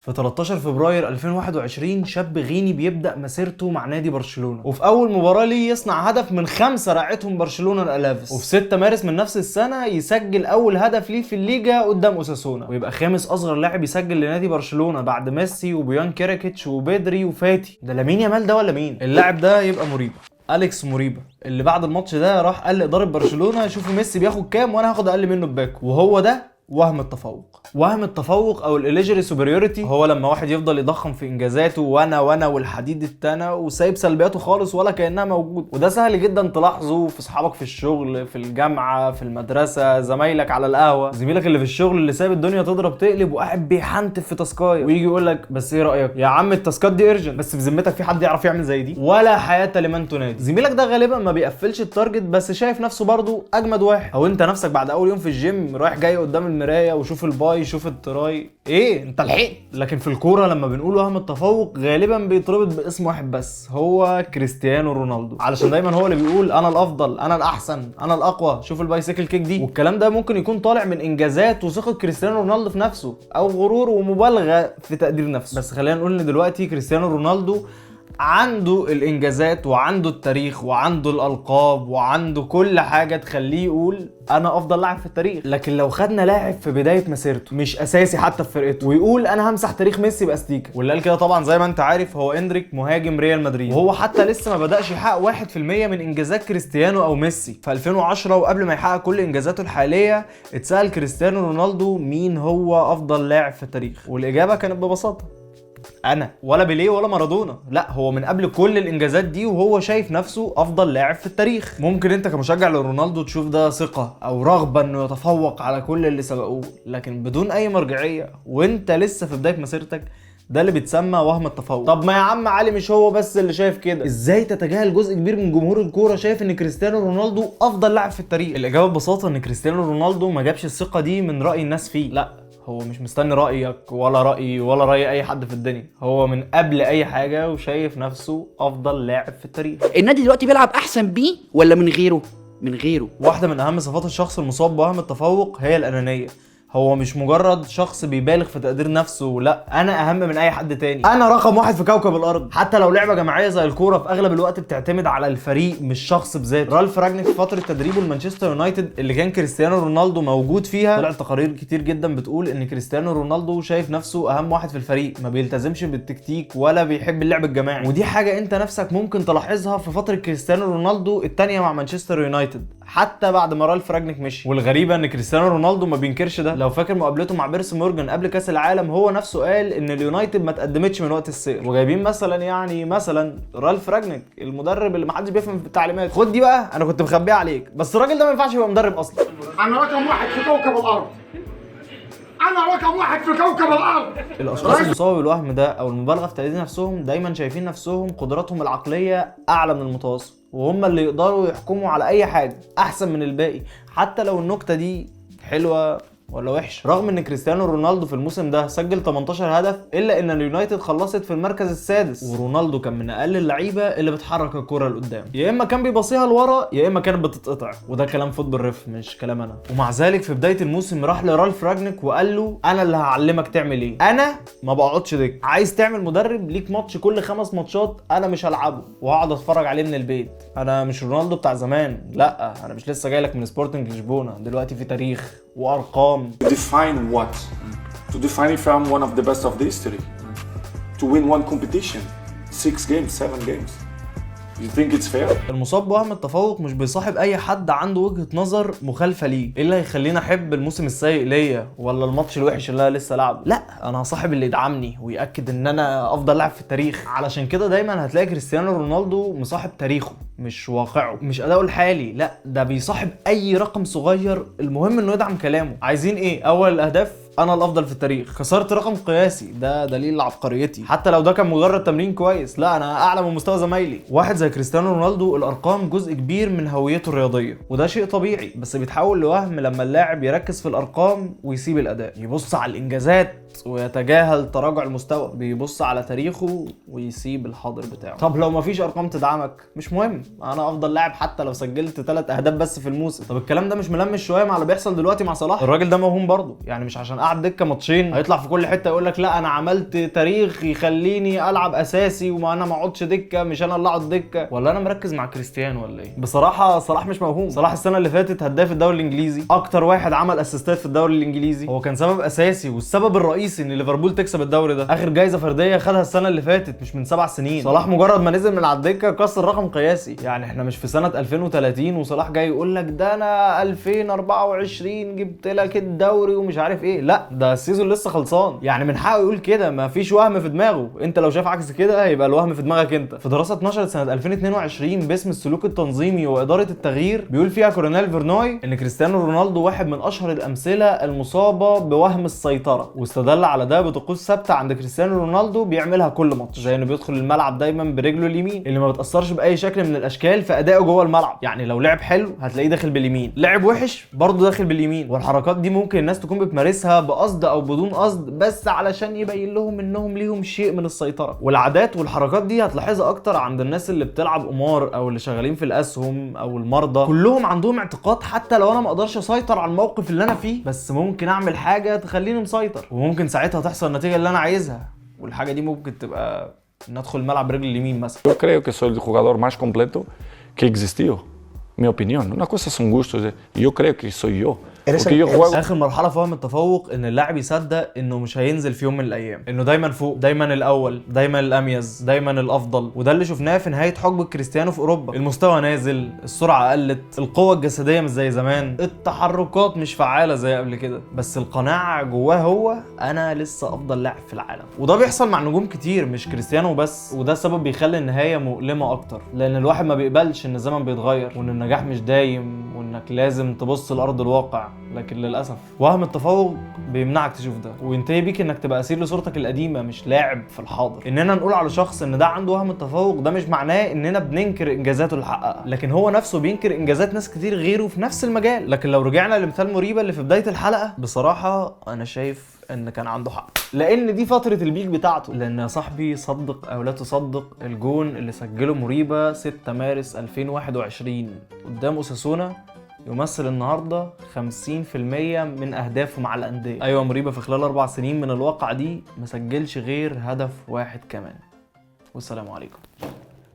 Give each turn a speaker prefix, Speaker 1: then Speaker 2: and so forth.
Speaker 1: في 13 فبراير 2021 شاب غيني بيبدأ مسيرته مع نادي برشلونة، وفي أول مباراة ليه يصنع هدف من 5 رعتهم برشلونة الألافيس، وفي 6 مارس من نفس السنة يسجل أول هدف ليه في الليجا قدام أوساسونا، ويبقى خامس أصغر لاعب يسجل لنادي برشلونة بعد ميسي وبيان كيراكيتش وبيدري وفاتي. ده لامين يامال ده ولا مين؟ اللاعب ده يبقى مريبة، أليكس مريبة، اللي بعد الماتش ده راح قال لإدارة برشلونة شوفوا ميسي بياخد كام وأنا هاخد أقل منه بباكو، وهو ده وهم التفوق. وهم التفوق او الاليجري سوبريوريتي هو لما واحد يفضل يضخم في انجازاته وانا والحديد التانى وسايب سلبياته خالص ولا كانها موجود. وده سهل جدا تلاحظه في اصحابك في الشغل، في الجامعه، في المدرسه، زمايلك على القهوه، زميلك اللي في الشغل اللي سايب الدنيا تضرب تقلب وقاعد بيحنتف في تاسكايه ويجي يقول لك بس ايه رايك يا عم التاسكات دي ارجنت، بس في ذمتك في حد يعرف يعمل زي دي؟ ولا حياه لمن تنادي. زميلك ده غالبا ما بيقفلش التارجت بس شايف نفسه برضه اجمد واحد، او انت نفسك بعد اول يوم في الجيم رايح جاي قدام المرايه وشوف الباي شوف التراي ايه انت لحقت. لكن في الكوره لما بنقول وهم التفوق غالبا بيتربط باسم واحد بس، هو كريستيانو رونالدو، علشان دايما هو اللي بيقول انا الافضل، انا الاحسن، انا الاقوى، شوف البايسيكل كيك دي. والكلام ده ممكن يكون طالع من انجازات وثقه كريستيانو رونالدو في نفسه، او غرور ومبالغه في تقدير نفسه. بس خلينا نقول ان دلوقتي كريستيانو رونالدو عنده الانجازات وعنده التاريخ وعنده الالقاب وعنده كل حاجه تخليه يقول انا افضل لاعب في التاريخ. لكن لو خدنا لاعب في بدايه مسيرته مش اساسي حتى في فرقته ويقول انا همسح تاريخ ميسي باستيكا، واللي قال كده طبعا زي ما انت عارف هو اندريك مهاجم ريال مدريد، وهو حتى لسه ما بداش يحقق 1% من انجازات كريستيانو او ميسي. في 2010 وقبل ما يحقق كل انجازاته الحاليه اتسال كريستيانو رونالدو مين هو افضل لاعب في التاريخ، والاجابه كانت ببساطه انا، ولا بيليه ولا مارادونا، لا هو من قبل كل الانجازات دي وهو شايف نفسه افضل لاعب في التاريخ. ممكن انت كمشجع لرونالدو تشوف ده ثقه او رغبه انه يتفوق على كل اللي سبقوه، لكن بدون اي مرجعيه وانت لسه في بدايه مسيرتك، ده اللي بيتسمى وهم التفوق. طب ما يا عم علي مش هو بس اللي شايف كده، ازاي تتجاهل جزء كبير من جمهور الكوره شايف ان كريستيانو رونالدو افضل لاعب في التاريخ؟ الاجابه ببساطه ان كريستيانو رونالدو ما جابش الثقه دي من راي الناس فيه، لا هو مش مستني رأيك ولا رأيي ولا رأي أي حد في الدنيا، هو من قبل أي حاجة وشايف نفسه أفضل لاعب في التاريخ.
Speaker 2: النادي دلوقتي بيلعب أحسن بيه ولا من غيره؟ من غيره.
Speaker 1: واحدة من أهم صفات الشخص المصاب بوهم التفوق هي الأنانية. هو مش مجرد شخص بيبالغ في تقدير نفسه، لا انا اهم من اي حد تاني، انا رقم 1 في كوكب الارض. حتى لو لعبه جماعيه زي الكوره في اغلب الوقت بتعتمد على الفريق مش شخص بذاته. رالف راجنيك في فتره تدريبه لمانشستر يونايتد اللي كان كريستيانو رونالدو موجود فيها طلع تقارير كتير جدا بتقول ان كريستيانو رونالدو شايف نفسه اهم واحد في الفريق، ما بيلتزمش بالتكتيك ولا بيحب اللعب الجماعي، ودي حاجه انت نفسك ممكن تلاحظها في فتره كريستيانو رونالدو الثانيه مع مانشستر يونايتد حتى بعد ما رالف راجنيك مشي. والغريبه ان كريستيانو رونالدو ما بينكرش ده. لو فاكر مقابلته مع بيرس مورجان قبل كاس العالم هو نفسه قال ان اليونايتد ما تقدمتش من وقت السير، وجايبين مثلا رالف راجنيك المدرب اللي ما حدش بيفهم في التعليمات. خد دي بقى انا كنت مخبيها عليك، بس الراجل ده ما ينفعش يبقى مدرب اصلا.
Speaker 3: انا رقم 1 في كوكب الارض، انا رقم 1 في كوكب الارض.
Speaker 1: الاشخاص المصابه بالوهم ده او المبالغه في تقدير نفسهم دايما شايفين نفسهم قدراتهم العقليه اعلى من المتوسط، وهم اللي يقدروا يحكموا على اي حاجه احسن من الباقي حتى لو النكته دي حلوه ولا وحش. رغم ان كريستيانو رونالدو في الموسم ده سجل 18 هدف الا ان اليونايتد خلصت في المركز السادس، ورونالدو كان من اقل اللعيبه اللي بتحرك الكره لقدام، يا اما كان بيباصيها لورا يا اما كانت بتتقطع، وده كلام فوتبول ريف مش كلام انا. ومع ذلك في بدايه الموسم راح لرالف راجنيك وقال له انا اللي هعلمك تعمل ايه، انا ما بقعدش دك، عايز تعمل مدرب ليك ماتش كل 5 ماتشات انا مش هلعبه وهقعد اتفرج عليه من البيت، انا مش رونالدو بتاع زمان، لا انا مش لسه جاي لك من سبورتنج لشبونه، دلوقتي في تاريخ وارقام.
Speaker 4: Define what? To define if I'm one of the best of the history. To win one competition, 6 games, 7 games. You think it's fair?
Speaker 1: المصاب بوهم التفوق مش بيصاحب اي حد عنده وجهة نظر مخالفة ليه. ايه اللي هيخليني احب الموسم السيء ليا ولا الماتش الوحش اللي انا لسه لعبه؟ لا انا هصاحب اللي يدعمني ويأكد ان انا افضل لاعب في التاريخ. علشان كده دايما هتلاقي كريستيانو رونالدو مصاحب تاريخه مش واقعه، مش اداؤه الحالي، لا ده بيصاحب اي رقم صغير المهم انه يدعم كلامه. عايزين ايه؟ اول الاهداف انا الافضل في التاريخ، كسرت رقم قياسي ده دليل عبقريتي حتى لو ده كان مجرد تمرين كويس، لا انا اعلى من مستوى زمايلي. واحد زي كريستيانو رونالدو الارقام جزء كبير من هويته الرياضيه، وده شيء طبيعي بس بيتحول لوهم لما اللاعب يركز في الارقام ويسيب الاداء، يبص على الانجازات ويتجاهل تراجع المستوى، بيبص على تاريخه ويسيب الحاضر بتاعه. طب لو مفيش ارقام تدعمك مش مهم، انا افضل لاعب حتى لو سجلت 3 اهداف بس في الموسم. طب الكلام ده مش ملمس شويه مع اللي بيحصل دلوقتي مع صلاح؟ الراجل ده موهوم برضه، يعني مش عشان قعد دكه ماتشين هيطلع في كل حته يقول لك لا انا عملت تاريخ يخليني العب اساسي وما انا ما اقعدش دكه، مش انا اللي اقعد دكه. ولا انا مركز مع كريستيانو ولا ايه؟ بصراحه صلاح مش موهوم. صلاح السنه اللي فاتت هداف الدوري الانجليزي، اكتر واحد عمل اسيستات في الدوري الانجليزي، هو كان سبب اساسي والسبب الرئيسي ان ليفربول تكسب الدوري ده. اخر جايزه فرديه خدها السنه اللي فاتت مش من 7 سنين. صلاح مجرد ما نزل من على الدكه كسر رقم قياسي. يعني احنا مش في سنه 2030 وصلاح جاي يقول لك ده انا 2024 جبت لك الدوري ومش عارف ايه. لا ده السيزون لسه خلصان، يعني من حقه يقول كده، ما فيش وهم في دماغه. انت لو شايف عكس كده هيبقى الوهم في دماغك انت. في دراسه اتنشرت سنه 2022 باسم السلوك التنظيمي واداره التغيير، بيقول فيها كورنيل فيرنوي ان كريستيانو رونالدو واحد من اشهر الامثله المصابه بوهم السيطره، واستدل على ده بطقوس ثابته عند كريستيانو رونالدو بيعملها كل ماتش، زي انه بيدخل الملعب دايما برجله اليمين اللي ما بتاثرش باي شكل من الاشكال في ادائه جوه الملعب. يعني لو لعب حلو هتلاقيه داخل باليمين، لعب وحش برضه داخل باليمين. والحركات دي ممكن الناس تكون بتمارسها بقصد او بدون قصد، بس علشان يبين لهم انهم ليهم شيء من السيطره. والعادات والحركات دي هتلاحظها اكتر عند الناس اللي بتلعب قمار او اللي شغالين في الاسهم او المرضى. كلهم عندهم اعتقاد حتى لو انا ما اقدرش اسيطر على الموقف اللي انا فيه، بس ممكن اعمل حاجه تخليني مسيطر، وممكن ساعتها تحصل النتيجه اللي انا عايزها. والحاجه دي ممكن تبقى ان ادخل الملعب برجل اليمين مثلا.
Speaker 4: Eu creio que sou o jogador mais completo que existiu. Minha opinião. Uma coisa são gostos. E eu creio que sou eu. Porque eu jogo.
Speaker 1: اخر مرحله في وهم التفوق ان اللاعب يصدق انه مش هينزل في يوم من الايام، انه دايما فوق، دايما الاول، دايما الاميز، دايما الافضل. وده اللي شفناه في نهايه حقبه كريستيانو في اوروبا. المستوى نازل، السرعه قلت، القوه الجسديه مش زي زمان، التحركات مش فعاله زي قبل كده، بس القناعه جواه هو انا لسه افضل لاعب في العالم. وده بيحصل مع نجوم كتير مش كريستيانو بس، وده سبب بيخلي النهايه مؤلمه اكتر، لان الواحد ما بيقبلش ان الزمن بيتغير وان النجاح مش دايم وانك لازم تبص لارض الواقع. لكن للاسف وهم التفوق بيمنعك تشوف ده، وينتهي بيك انك تبقى اسير لصورتك القديمه مش لاعب في الحاضر. اننا نقول على شخص ان ده عنده وهم التفوق ده مش معناه اننا بننكر انجازاته اللي حققها، لكن هو نفسه بينكر انجازات ناس كتير غيره في نفس المجال. لكن لو رجعنا لمثال مريبه اللي في بدايه الحلقه، بصراحه انا شايف ان كان عنده حق، لان دي فتره البيك بتاعته. لان يا صاحبي صدق او لا تصدق، الجون اللي سجله مريبه 6 مارس 2021 قدام اوساسونا يمثل النهارده 50% من اهدافه مع الانديه. ايوه مريبه في خلال 4 سنين من الواقعه دي ما سجلش غير هدف واحد كمان. والسلام عليكم.